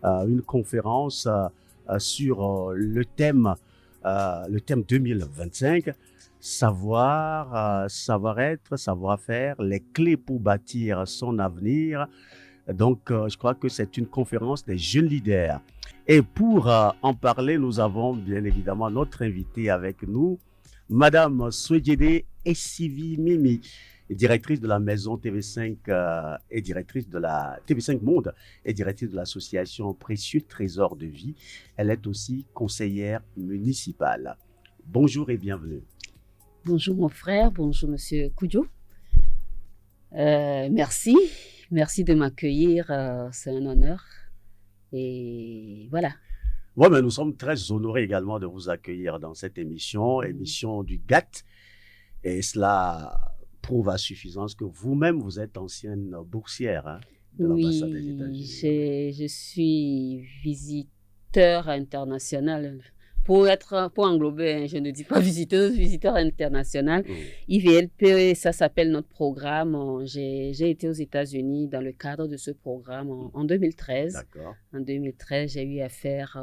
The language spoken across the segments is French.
une conférence sur le thème 2025, savoir-être, savoir-faire, les clés pour bâtir son avenir. Donc, je crois que c'est une conférence des jeunes leaders. Et pour en parler, nous avons bien évidemment notre invitée avec nous, Madame Souedjede Essivi Mimi, directrice de la maison TV5 et directrice de la TV5 Monde et directrice de l'association Précieux Trésor de Vie. Elle est aussi conseillère municipale. Bonjour et bienvenue. Bonjour mon frère, bonjour Monsieur Koudjo. Merci de m'accueillir, c'est un honneur. Et voilà. Oui, mais nous sommes très honorés également de vous accueillir dans cette émission du GAT. Et cela prouve à suffisance que vous-même, vous êtes ancienne boursière de l'ambassade des États-Unis. Je suis visiteur international. Pour englober, je ne dis pas visiteuse, visiteur international. IVLP, ça s'appelle notre programme. J'ai été aux États-Unis dans le cadre de ce programme en 2013. D'accord. En 2013, j'ai eu à faire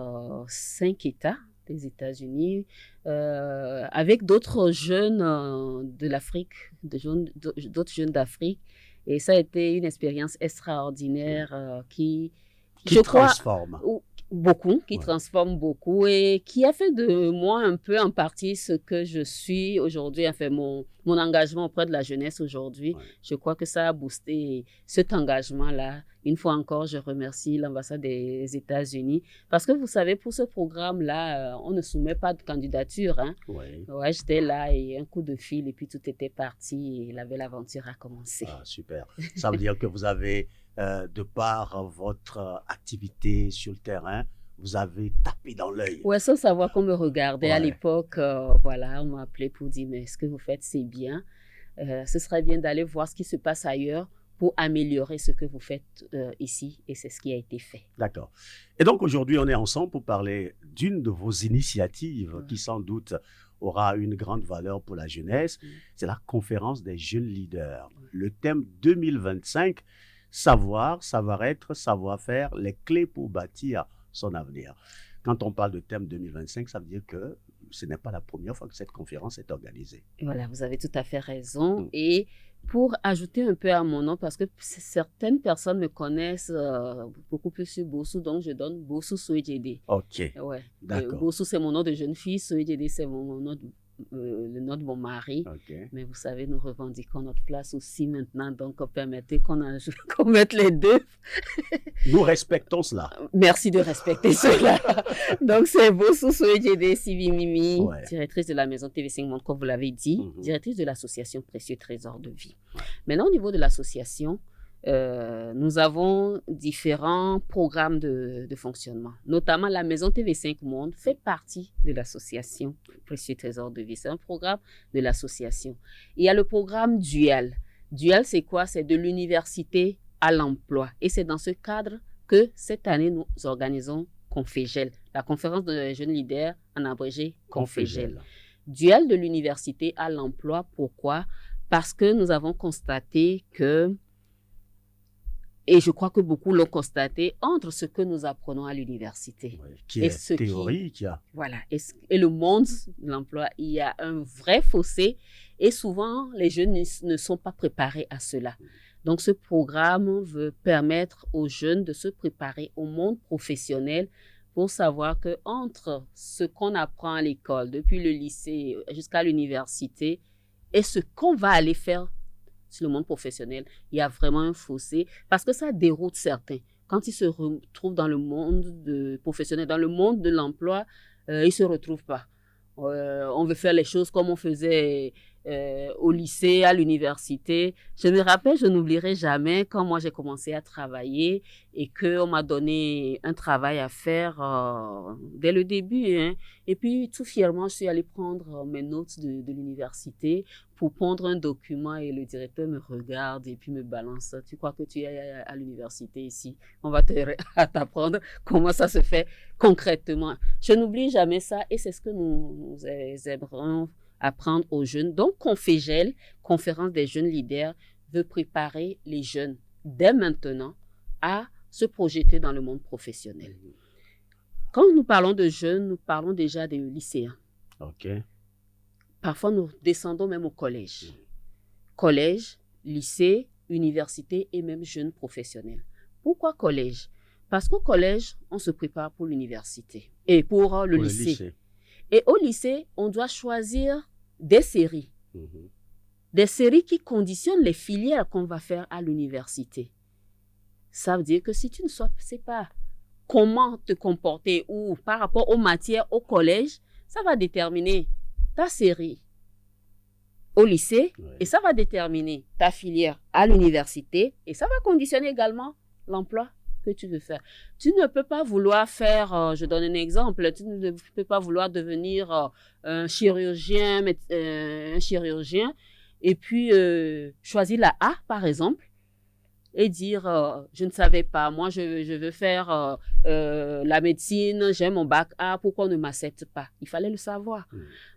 5 États des États-Unis avec d'autres jeunes de l'Afrique, d'autres jeunes d'Afrique. Et ça a été une expérience extraordinaire qui transforme. Qui transforme beaucoup et qui a fait de moi un peu en partie ce que je suis aujourd'hui, enfin mon engagement auprès de la jeunesse aujourd'hui. Ouais. Je crois que ça a boosté cet engagement-là. Une fois encore, je remercie l'ambassade des États-Unis parce que vous savez, pour ce programme-là, on ne soumet pas de candidature. Oui. Ouais, j'étais là et un coup de fil et puis tout était parti et la belle aventure a commencé. Ah, super. Ça veut dire que vous avez... de par votre activité sur le terrain, vous avez tapé dans l'œil. Oui, sans savoir qu'on me regardait. Ouais. À l'époque, on m'a appelé pour dire, mais ce que vous faites, c'est bien. Ce serait bien d'aller voir ce qui se passe ailleurs pour améliorer ce que vous faites ici. Et c'est ce qui a été fait. D'accord. Et donc, aujourd'hui, on est ensemble pour parler d'une de vos initiatives qui, sans doute, aura une grande valeur pour la jeunesse. C'est la conférence des jeunes leaders. Le thème 2025, savoir, savoir-être, savoir-faire, les clés pour bâtir son avenir. Quand on parle de thème 2025, ça veut dire que ce n'est pas la première fois que cette conférence est organisée. Voilà, vous avez tout à fait raison. Et pour ajouter un peu à mon nom, parce que certaines personnes me connaissent beaucoup plus sur Bossou, donc je donne Bossou Souedjede. Ok, ouais. D'accord. Bossou, c'est mon nom de jeune fille, Souedjede, c'est mon nom le nom de mon mari. Okay. Mais vous savez, nous revendiquons notre place aussi maintenant, donc permettez qu'on mette les deux. Nous respectons cela. Merci de respecter cela. Donc, c'est Bossou Souedjede Essivi Mimi, directrice de la maison TV5 Monde, comme vous l'avez dit, directrice de l'association Précieux Trésor de Vie. Maintenant, au niveau de l'association, nous avons différents programmes de fonctionnement. Notamment, la maison TV5 Monde fait partie de l'association Précieux Trésor de Vie. C'est un programme de l'association. Il y a le programme Dual. Dual, c'est quoi? C'est de l'université à l'emploi. Et c'est dans ce cadre que cette année, nous organisons Confégel, la conférence de jeunes leaders, en abrégé Confégel. Dual de l'université à l'emploi, pourquoi? Parce que nous avons constaté que, et je crois que beaucoup l'ont constaté, entre ce que nous apprenons à l'université qui est théorique. Voilà, et le monde de l'emploi, il y a un vrai fossé et souvent les jeunes ne sont pas préparés à cela. Donc ce programme veut permettre aux jeunes de se préparer au monde professionnel pour savoir que entre ce qu'on apprend à l'école, depuis le lycée jusqu'à l'université, et ce qu'on va aller faire sur le monde professionnel, il y a vraiment un fossé parce que ça déroute certains. Quand ils se retrouvent dans le monde professionnel, dans le monde de l'emploi, ils ne se retrouvent pas. On veut faire les choses comme on faisait au lycée, à l'université. Je me rappelle, je n'oublierai jamais quand moi j'ai commencé à travailler et qu'on m'a donné un travail à faire dès le début. Et puis tout fièrement, je suis allée prendre mes notes de l'université pour prendre un document et le directeur me regarde et puis me balance. Tu crois que tu es à l'université ici? On va t'apprendre comment ça se fait concrètement. Je n'oublie jamais ça et c'est ce que nous aimerons apprendre aux jeunes. Donc, Confégel, conférence des jeunes leaders, veut préparer les jeunes dès maintenant à se projeter dans le monde professionnel. Quand nous parlons de jeunes, nous parlons déjà des lycéens. OK. Parfois, nous descendons même au collège. Collège, lycée, université et même jeunes professionnels. Pourquoi collège? Parce qu'au collège, on se prépare pour l'université et pour le lycée. Et au lycée, on doit choisir des séries. Des séries qui conditionnent les filières qu'on va faire à l'université. Ça veut dire que si tu ne sais pas comment te comporter ou par rapport aux matières au collège, ça va déterminer ta série au lycée et ça va déterminer ta filière à l'université et ça va conditionner également l'emploi que tu veux faire. Tu ne peux pas vouloir faire, je donne un exemple, tu ne peux pas vouloir devenir un chirurgien et puis choisir la A par exemple et dire je ne savais pas, moi je veux faire la médecine, j'ai mon bac A, pourquoi on ne m'accepte pas? Il fallait le savoir.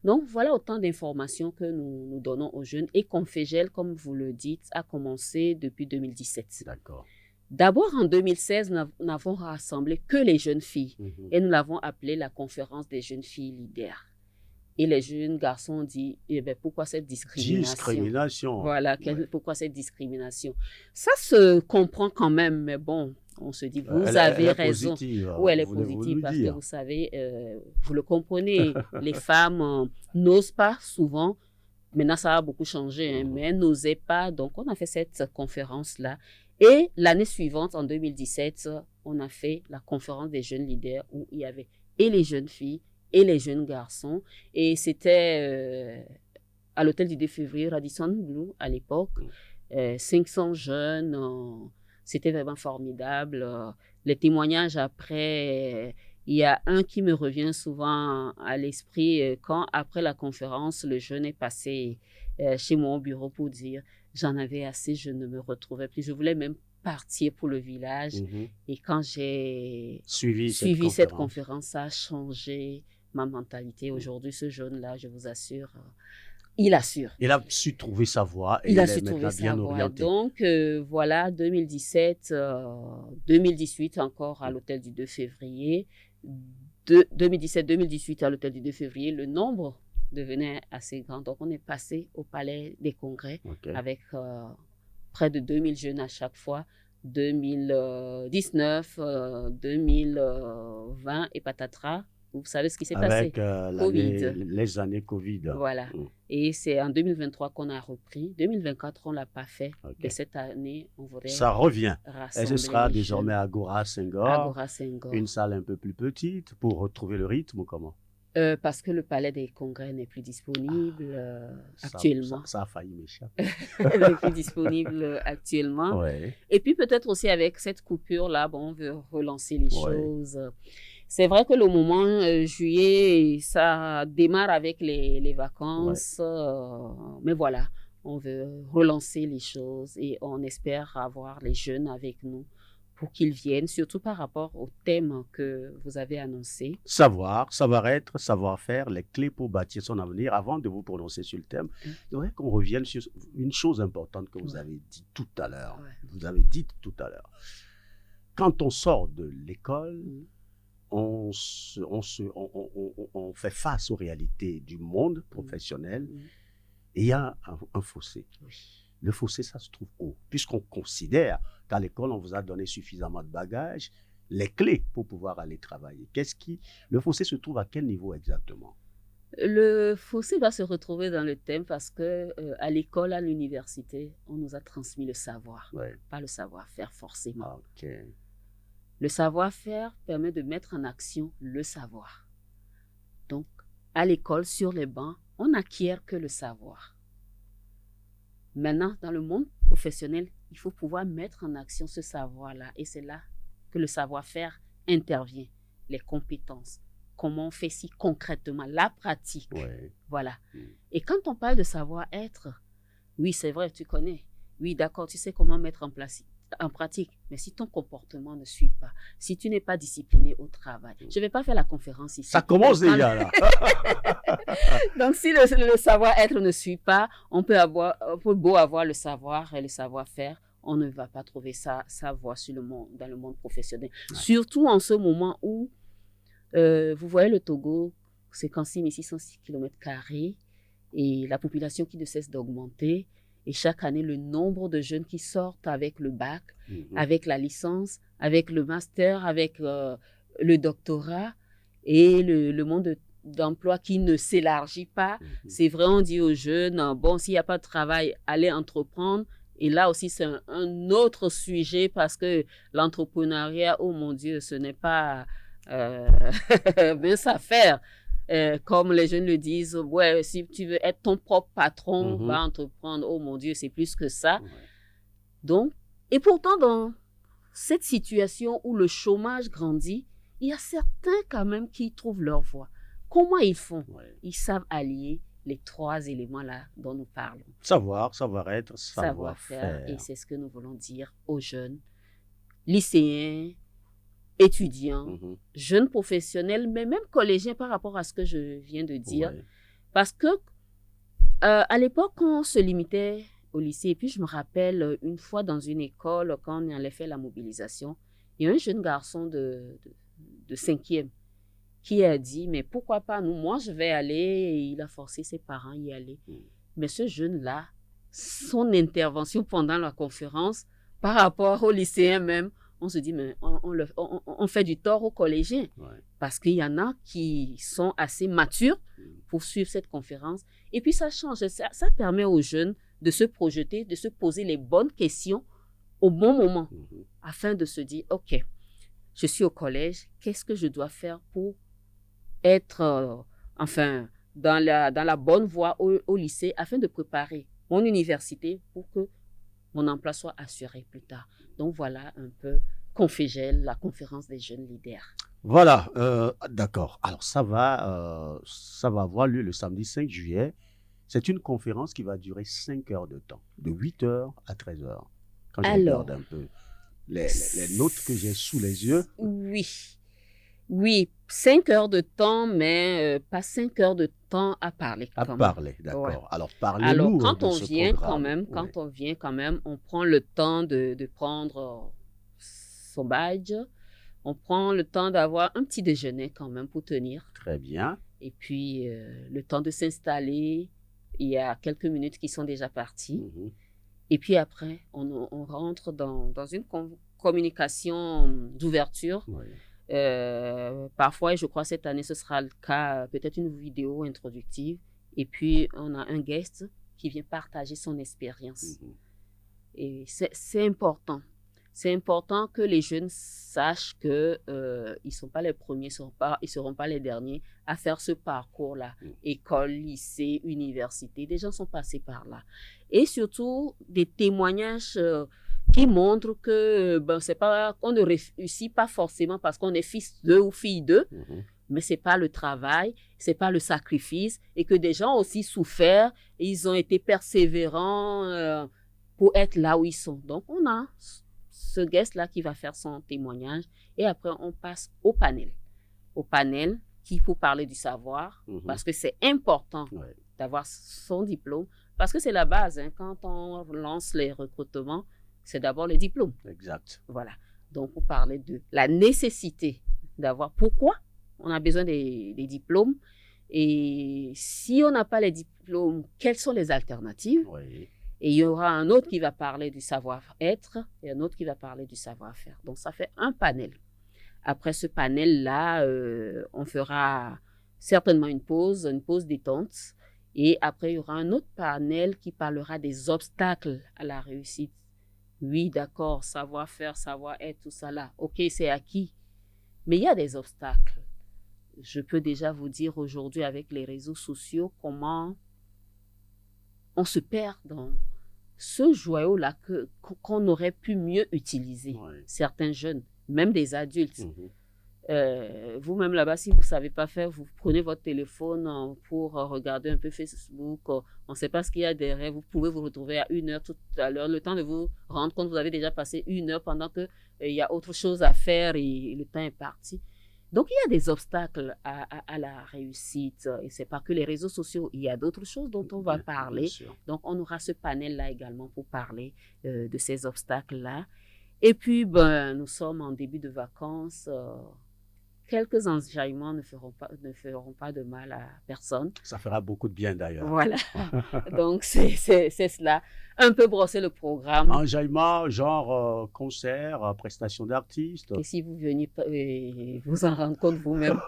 Donc voilà autant d'informations que nous donnons aux jeunes et Confégel, comme vous le dites, a commencé depuis 2017. D'accord. D'abord en 2016, nous n'avons rassemblé que les jeunes filles et nous l'avons appelé la conférence des jeunes filles leaders. Et les jeunes garçons ont dit, eh bien, pourquoi cette discrimination? Voilà, pourquoi cette discrimination? Ça se comprend quand même, mais bon, on se dit, vous avez raison. Oui, elle est positive parce que vous savez, vous le comprenez, les femmes n'osent pas souvent. Maintenant, ça a beaucoup changé, mais elles n'osaient pas. Donc, on a fait cette conférence-là. Et l'année suivante, en 2017, on a fait la conférence des jeunes leaders où il y avait et les jeunes filles et les jeunes garçons. Et c'était à l'hôtel du 2 février, Radisson Blu, à l'époque. 500 jeunes, c'était vraiment formidable. Les témoignages après, il y a un qui me revient souvent à l'esprit. Quand, après la conférence, le jeune est passé chez moi au bureau pour dire « J'en avais assez, je ne me retrouvais plus. » Je voulais même partir pour le village. Et quand j'ai suivi cette conférence, ça a changé ma mentalité. Aujourd'hui, ce jeune-là, je vous assure, il assure. Il a su trouver sa voie et il est maintenant bien orienté. Donc, voilà, 2017, 2018 encore à l'hôtel du 2 février. 2017-2018 à l'hôtel du 2 février, le nombre devenait assez grand. Donc, on est passé au palais des congrès avec près de 2000 jeunes à chaque fois. 2019, 2020 et patatras. Vous savez ce qui s'est passé? Avec les années Covid. Voilà. Et c'est en 2023 qu'on a repris. 2024, on ne l'a pas fait. Et cette année, on voudrait ça revient. Et ce sera désormais à Agora Senghor. Agora Senghor. Une salle un peu plus petite pour retrouver le rythme ou comment? Parce que le palais des congrès n'est plus disponible actuellement. Ça a failli m'échapper. Il n'est plus disponible actuellement. Et puis peut-être aussi avec cette coupure-là, bon, on veut relancer les choses. C'est vrai que le moment juillet, ça démarre avec les vacances. Mais voilà, on veut relancer les choses et on espère avoir les jeunes avec nous pour qu'ils viennent, surtout par rapport au thème que vous avez annoncé. Savoir, savoir-être, savoir-faire, les clés pour bâtir son avenir. Avant de vous prononcer sur le thème, il faudrait qu'on revienne sur une chose importante que vous avez dit tout à l'heure. Vous avez dit tout à l'heure. Quand on sort de l'école, on fait face aux réalités du monde professionnel et il y a un fossé. Le fossé, ça se trouve où? Puisqu'on considère qu'à l'école, on vous a donné suffisamment de bagages, les clés pour pouvoir aller travailler. Le fossé se trouve à quel niveau exactement? Le fossé va se retrouver dans le thème parce que à l'école, à l'université, on nous a transmis le savoir, pas le savoir-faire forcément. Le savoir-faire permet de mettre en action le savoir. Donc, à l'école, sur les bancs, on n'acquiert que le savoir. Maintenant, dans le monde professionnel, il faut pouvoir mettre en action ce savoir-là. Et c'est là que le savoir-faire intervient. Les compétences. Comment on fait si concrètement, la pratique. Voilà. Et quand on parle de savoir-être, oui, c'est vrai, tu connais. Oui, d'accord, tu sais comment mettre en pratique. Mais si ton comportement ne suit pas, si tu n'es pas discipliné au travail, je ne vais pas faire la conférence ici. Ça commence déjà là. Donc, si le savoir-être ne suit pas, on peut beau avoir le savoir et le savoir-faire, on ne va pas trouver sa voie dans le monde professionnel. Ouais. Surtout en ce moment où, vous voyez le Togo, c'est 606 km² et la population qui ne cesse d'augmenter. Et chaque année, le nombre de jeunes qui sortent avec le bac, avec la licence, avec le master, avec le doctorat et le monde d'emploi qui ne s'élargit pas. C'est vrai, on dit aux jeunes, bon, s'il n'y a pas de travail, allez entreprendre. Et là aussi, c'est un autre sujet parce que l'entrepreneuriat, oh mon Dieu, ce n'est pas mince affaire. Comme les jeunes le disent, ouais, si tu veux être ton propre patron, va entreprendre. Oh mon Dieu, c'est plus que ça. Donc, et pourtant, dans cette situation où le chômage grandit, il y a certains quand même qui trouvent leur voie. Comment ils font? Ils savent allier les 3 éléments-là dont nous parlons. Savoir, savoir-être, savoir-faire. Et c'est ce que nous voulons dire aux jeunes, lycéens, étudiants, jeunes professionnels, mais même collégiens par rapport à ce que je viens de dire. Parce que à l'époque, on se limitait au lycée. Et puis, je me rappelle une fois dans une école, quand on allait faire la mobilisation, il y a un jeune garçon de 5e qui a dit, mais pourquoi pas nous? Moi, je vais aller. Et il a forcé ses parents à y aller. Mais ce jeune-là, son intervention pendant la conférence, par rapport aux lycéens même, on se dit, mais on fait du tort aux collégiens. Parce qu'il y en a qui sont assez matures pour suivre cette conférence. Et puis, ça change. Ça permet aux jeunes de se projeter, de se poser les bonnes questions au bon moment, afin de se dire, OK, je suis au collège, qu'est-ce que je dois faire pour être, dans la bonne voie au lycée, afin de préparer mon université pour que mon emploi soit assuré plus tard. Donc, voilà un peu Confégel, la conférence des jeunes leaders. Voilà, d'accord. Alors, ça va avoir lieu le samedi 5 juillet. C'est une conférence qui va durer 5 heures de temps, de 8 heures à 13 heures. Quand je regarde un peu les notes que j'ai sous les yeux. Oui, 5 heures de temps, mais pas 5 heures de temps à parler. Parler, d'accord. Ouais. Alors, parlez-nous quand de on ce vient programme. Quand on vient quand même, on prend le temps de prendre son badge. On prend le temps d'avoir un petit déjeuner quand même pour tenir. Très bien. Et puis, le temps de s'installer. Il y a quelques minutes qui sont déjà parties. Et puis après, on rentre dans une communication d'ouverture. Parfois, et je crois cette année, ce sera le cas, peut-être une vidéo introductive. Et puis, on a un guest qui vient partager son expérience. Et c'est important. C'est important que les jeunes sachent qu'ils ne sont pas les premiers, ils ne seront pas les derniers à faire ce parcours-là. École, lycée, université, des gens sont passés par là. Et surtout, des témoignages qui montrent que on ne réussit pas forcément parce qu'on est fils d'eux ou fille d'eux, mais ce n'est pas le travail, ce n'est pas le sacrifice, et que des gens ont aussi souffert, et ils ont été persévérants pour être là où ils sont. Donc, on a ce guest-là qui va faire son témoignage, et après, on passe au panel. Au panel qui faut parler du savoir, parce que c'est important d'avoir son diplôme, parce que c'est la base. Quand on lance les recrutements, c'est d'abord le diplôme. Exact. Voilà. Donc, pour parler de la nécessité d'avoir pourquoi on a besoin des diplômes, et si on n'a pas les diplômes, quelles sont les alternatives? Et il y aura un autre qui va parler du savoir-être et un autre qui va parler du savoir-faire. Donc, ça fait un panel. Après ce panel-là, on fera certainement une pause détente. Et après, il y aura un autre panel qui parlera des obstacles à la réussite. Oui, d'accord, savoir-faire, savoir-être, tout ça là. OK, c'est acquis. Mais il y a des obstacles. Je peux déjà vous dire aujourd'hui avec les réseaux sociaux comment on se perd dans ce joyau-là qu'on aurait pu mieux utiliser. Certains jeunes, même des adultes. Vous-même là-bas, si vous ne savez pas faire, vous prenez votre téléphone pour regarder un peu Facebook. On ne sait pas ce qu'il y a derrière. Vous pouvez vous retrouver à 1 heure tout à l'heure. Le temps de vous rendre compte, vous avez déjà passé 1 heure pendant qu'il y a autre chose à faire et le temps est parti. Donc, il y a des obstacles à la réussite. Et c'est pas que les réseaux sociaux. Il y a d'autres choses dont on va parler. Donc, on aura ce panel-là également pour parler de ces obstacles-là. Et puis, nous sommes en début de vacances. Quelques enjaillements ne feront pas de mal à personne. Ça fera beaucoup de bien d'ailleurs. Voilà. Donc, c'est cela. Un peu brosser le programme. Enjaillement, genre concert, prestation d'artistes. Et si vous veniez vous en rendre compte vous-même.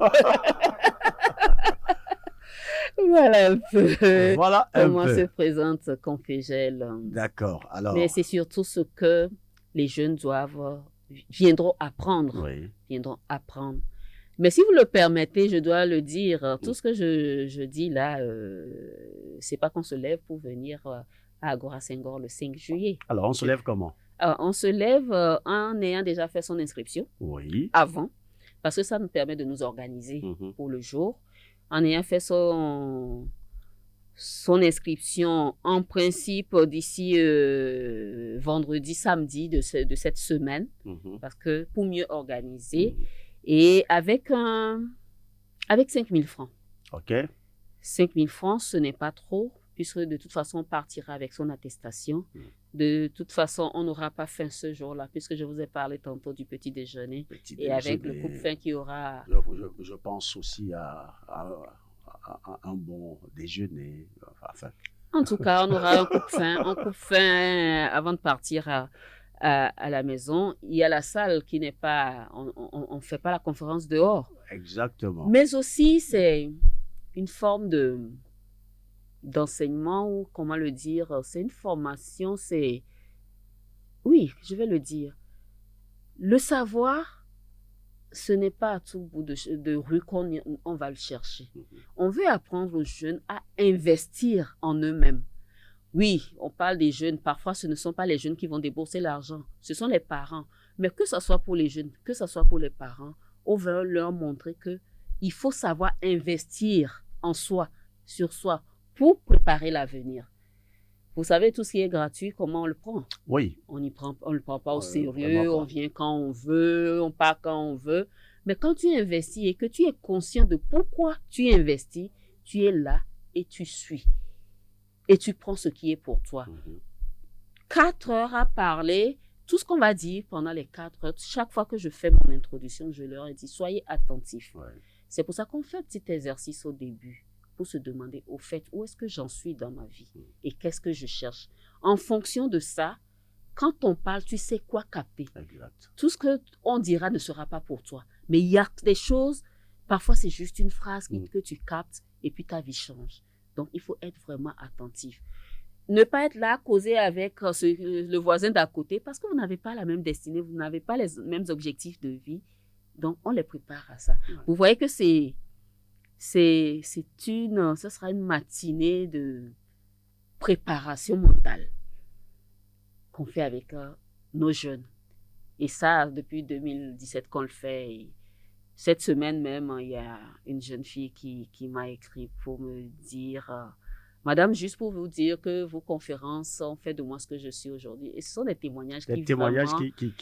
Voilà un peu comment se présente Confégel. D'accord. Alors. Mais c'est surtout ce que les jeunes viendront apprendre. Oui. Viendront apprendre. Mais si vous le permettez, je dois le dire, tout ce que je dis là, c'est pas qu'on se lève pour venir à Agora Senghor le 5 juillet. Alors, on se lève comment? On se lève en ayant déjà fait son inscription. Oui. Avant, parce que ça nous permet de nous organiser pour le jour. En ayant fait son inscription, en principe, d'ici vendredi, samedi de cette semaine, parce que pour mieux organiser, et avec 5 000 francs. OK. 5 000 francs, ce n'est pas trop, puisque de toute façon, on partira avec son attestation. De toute façon, on n'aura pas faim ce jour-là, puisque je vous ai parlé tantôt du petit déjeuner. Avec le coupe-faim qui aura... Je pense aussi à un bon déjeuner. Enfin. En tout cas, on aura un coupe-faim avant de partir à la maison. Il y a la salle qui n'est pas... On ne fait pas la conférence dehors. Exactement. Mais aussi, c'est une forme d'enseignement, ou comment le dire, c'est une formation, c'est... Oui, je vais le dire. Le savoir, ce n'est pas à tout bout de rue qu'on va le chercher. On veut apprendre aux jeunes à investir en eux-mêmes. Oui, on parle des jeunes. Parfois, ce ne sont pas les jeunes qui vont débourser l'argent. Ce sont les parents. Mais que ce soit pour les jeunes, que ce soit pour les parents, on veut leur montrer qu'il faut savoir investir en soi, sur soi, pour préparer l'avenir. Vous savez, tout ce qui est gratuit, comment on le prend? Oui. On le prend pas au sérieux, on vient quand on veut, on part quand on veut. Mais quand tu investis et que tu es conscient de pourquoi tu investis, tu es là et tu suis. Et tu prends ce qui est pour toi. 4 heures à parler, tout ce qu'on va dire pendant les 4 heures, chaque fois que je fais mon introduction, je leur ai dit, soyez attentifs. Ouais. C'est pour ça qu'on fait un petit exercice au début, pour se demander, au fait, où est-ce que j'en suis dans ma vie et qu'est-ce que je cherche. En fonction de ça, quand on parle, tu sais quoi capter. Exact. Tout ce qu'on dira ne sera pas pour toi. Mais il y a des choses, parfois c'est juste une phrase que tu captes et puis ta vie change. Donc, il faut être vraiment attentif. Ne pas être là à causer avec le voisin d'à côté parce que vous n'avez pas la même destinée, vous n'avez pas les mêmes objectifs de vie. Donc, on les prépare à ça. Ouais. Vous voyez que ce sera une matinée de préparation mentale qu'on fait avec nos jeunes. Et ça, depuis 2017 qu'on le fait. Et cette semaine même, il y a une jeune fille qui m'a écrit pour me dire Madame, juste pour vous dire que vos conférences ont fait de moi ce que je suis aujourd'hui. Et ce sont des témoignages qui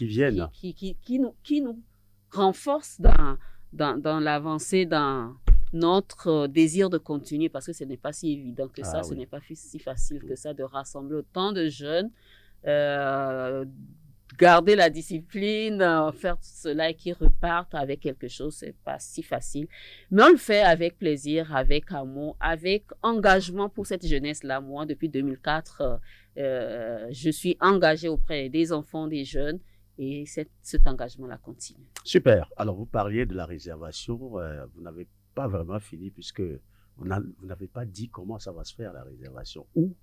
viennent. Qui nous renforcent dans l'avancée, dans notre désir de continuer, parce que ce n'est pas si évident que ça, ce n'est pas si facile que ça de rassembler autant de jeunes, garder la discipline, faire tout cela et qui repartent avec quelque chose, c'est pas si facile. Mais on le fait avec plaisir, avec amour, avec engagement pour cette jeunesse-là. Moi, depuis 2004, je suis engagée auprès des enfants, des jeunes, et cet engagement-là continue. Super. Alors, vous parliez de la réservation. Vous n'avez pas vraiment fini puisque vous n'avez pas dit comment ça va se faire, la réservation. Où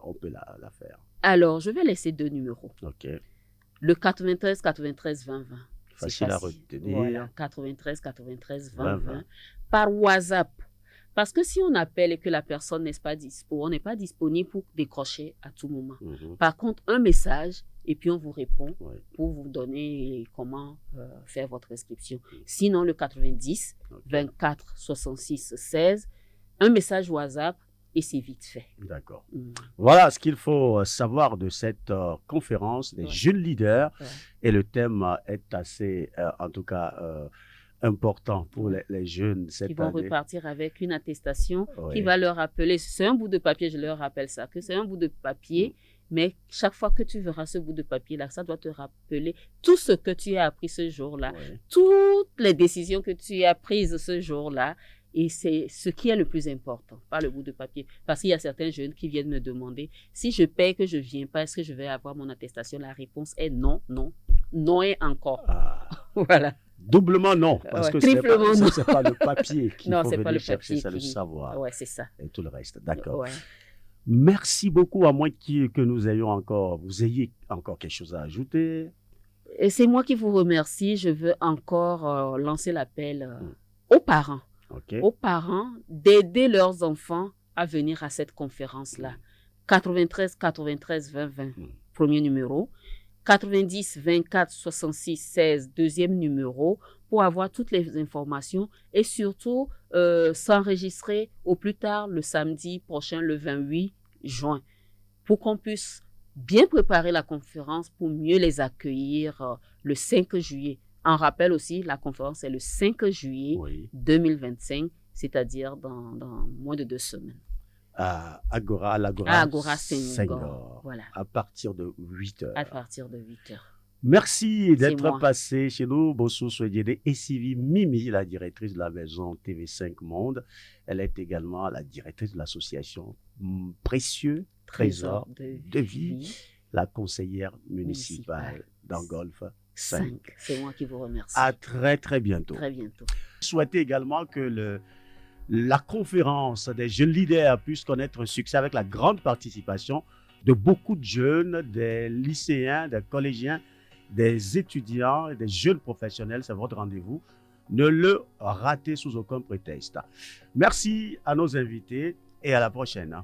on peut la faire? Alors, je vais laisser 2 numéros. OK. Le 93 93 20 20. Facile à retenir. Voilà, 93 93 20 20. Par WhatsApp. Parce que si on appelle et que la personne n'est pas dispo, on n'est pas disponible pour décrocher à tout moment. Par contre, un message et puis on vous répond pour vous donner comment faire votre inscription. Sinon, le 90 24 66 16, un message WhatsApp. Et c'est vite fait. D'accord. Voilà ce qu'il faut savoir de cette conférence des jeunes leaders. Et le thème est assez, en tout cas, important pour les jeunes cette Qui vont année. repartir avec une attestation Oui. qui va leur rappeler, c'est un bout de papier, je leur rappelle ça, que c'est un bout de papier, mais chaque fois que tu verras ce bout de papier-là, ça doit te rappeler tout ce que tu as appris ce jour-là, Oui. toutes les décisions que tu as prises ce jour-là. Et c'est ce qui est le plus important, pas le bout de papier. Parce qu'il y a certains jeunes qui viennent me demander, si je paie que je ne viens pas, est-ce que je vais avoir mon attestation? La réponse est non, non, non et encore. Ah, Voilà. doublement non, parce Ouais, que c'est triplement non. pas le papier qu'il Non, faut c'est pas venir le chercher, papier c'est le qui... savoir Ouais, c'est ça. et tout le reste. D'accord. Ouais. Merci beaucoup, à moins que vous ayez encore quelque chose à ajouter. Et c'est moi qui vous remercie. Je veux encore lancer l'appel aux parents. OK. Aux parents d'aider leurs enfants à venir à cette conférence-là. 93 93 20 20, premier numéro. 90 24 66 16, deuxième numéro, pour avoir toutes les informations et surtout s'enregistrer au plus tard le samedi prochain, le 28 juin, pour qu'on puisse bien préparer la conférence pour mieux les accueillir le 5 juillet. En rappel aussi, la conférence est le 5 juillet 2025, c'est-à-dire dans moins de 2 semaines. À l'Agora Senghor. Voilà. À partir de 8h. À partir de 8h. Merci d'être passé chez nous. Bosso Swediene et Sylvie Mimi, la directrice de la maison TV5 Monde. Elle est également la directrice de l'association Précieux Trésor de vie, la conseillère municipale d'Angolf 5. C'est moi qui vous remercie. À très très bientôt. Très bientôt. Je souhaitais également que la conférence des jeunes leaders puisse connaître un succès avec la grande participation de beaucoup de jeunes, des lycéens, des collégiens, des étudiants et des jeunes professionnels. C'est votre rendez-vous. Ne le ratez sous aucun prétexte. Merci à nos invités et à la prochaine.